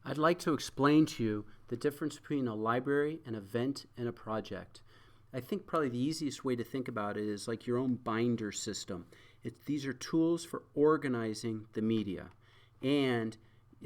I'd like to explain to you the difference between a library, an event, and a project. I think probably the easiest way to think about it is like your own binder system. These are tools for organizing the media. And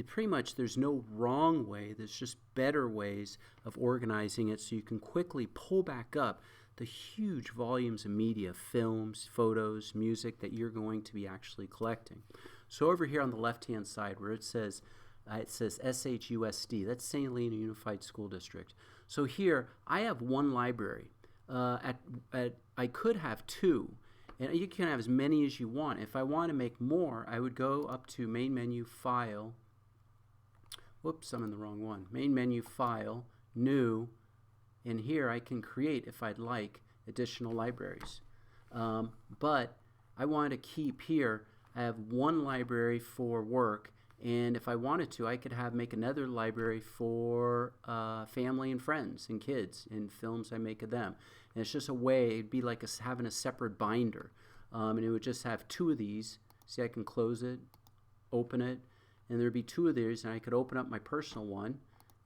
pretty much there's no wrong way, there's just better ways of organizing it so you can quickly pull back up the huge volumes of media, films, photos, music that you're going to be actually collecting. So over here on the left-hand side where it says SHUSD, that's St. Helena Unified School District. So here I have one library. I could have two, and you can have as many as you want. If I want to make more, I would go up to main menu, file. Whoops, I'm in the wrong one. Main menu, file, new, and here I can create, if I'd like, additional libraries. But I want to keep here, I have one library for work, and if I wanted to, I could make another library for family and friends and kids and films I make of them. And it's just a way, it'd be like having a separate binder. And it would just have two of these. See, I can close it, open it, and there'd be two of these, and I could open up my personal one,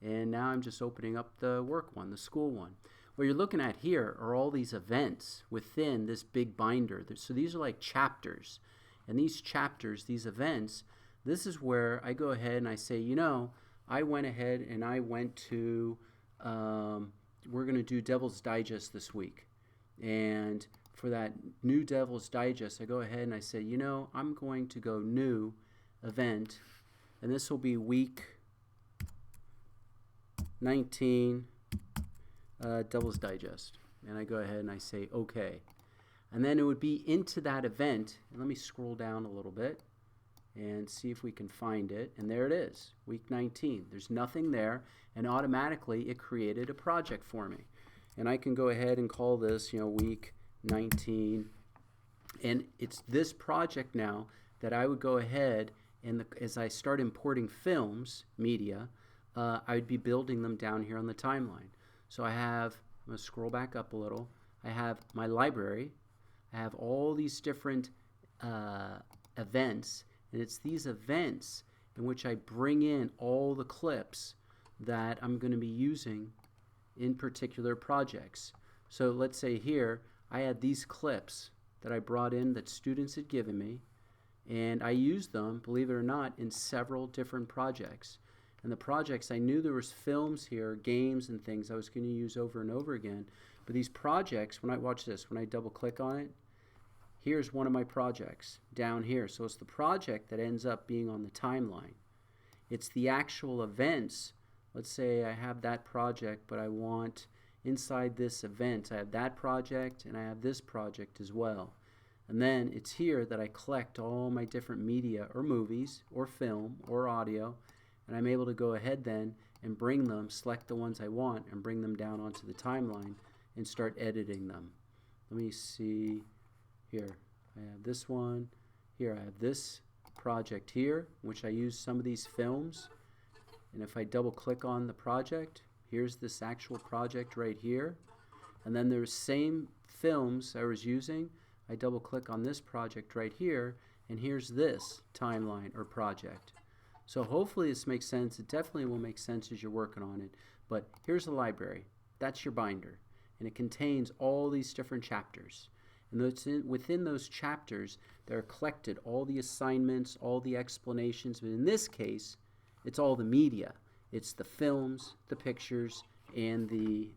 and now I'm just opening up the work one, the school one. What you're looking at here are all these events within this big binder. So these are like chapters. And these chapters, these events, this is where I go ahead and I say, I went ahead and I went to, we're going to do Devil's Digest this week. And for that new Devil's Digest, I go ahead and I say, I'm going to go new event. And this will be week 19, Devil's Digest. And I go ahead and I say, okay. And then it would be into that event. And let me scroll down a little bit and see if we can find it. And there it is, week 19. There's nothing there, and automatically it created a project for me. And I can go ahead and call this, week 19. And it's this project now that I would go ahead and as I start importing films, media, I would be building them down here on the timeline. So I'm going to scroll back up a little. I have my library. I have all these different events, and it's these events in which I bring in all the clips that I'm going to be using in particular projects. So let's say here I had these clips that I brought in that students had given me, and I used them, believe it or not, in several different projects. And the projects, I knew there was films here, games and things I was going to use over and over again. But these projects, when I double click on it, here's one of my projects down here. So it's the project that ends up being on the timeline. It's the actual events. Let's say I have that project, but I want inside this event, I have that project and I have this project as well. And then it's here that I collect all my different media or movies or film or audio, and I'm able to go ahead then and bring them, select the ones I want and bring them down onto the timeline and start editing them. Let me see here. I have this one. Here I have this project here, which I use some of these films. And if I double click on the project, here's this actual project right here. And then there's same films I was using. I double click on this project right here, and here's this timeline or project. So hopefully this makes sense. It definitely will make sense as you're working on it. But here's the library. That's your binder. And it contains all these different chapters. And within those chapters, there are collected all the assignments, all the explanations. But in this case, it's all the media. It's the films, the pictures, and the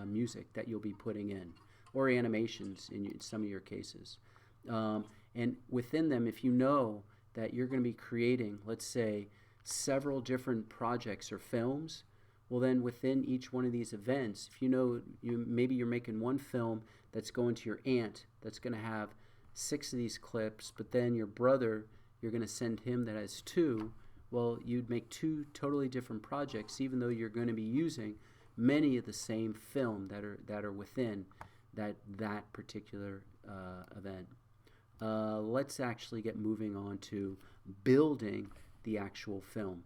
music that you'll be putting in, or animations in some of your cases. And within them, if you know that you're going to be creating, let's say, several different projects or films, well then within each one of these events, if you know maybe you're making one film that's going to your aunt that's going to have 6 of these clips, but then your brother, you're going to send him that has 2, well, you'd make 2 totally different projects even though you're going to be using many of the same film that are within that particular event. Let's actually get moving on to building the actual film.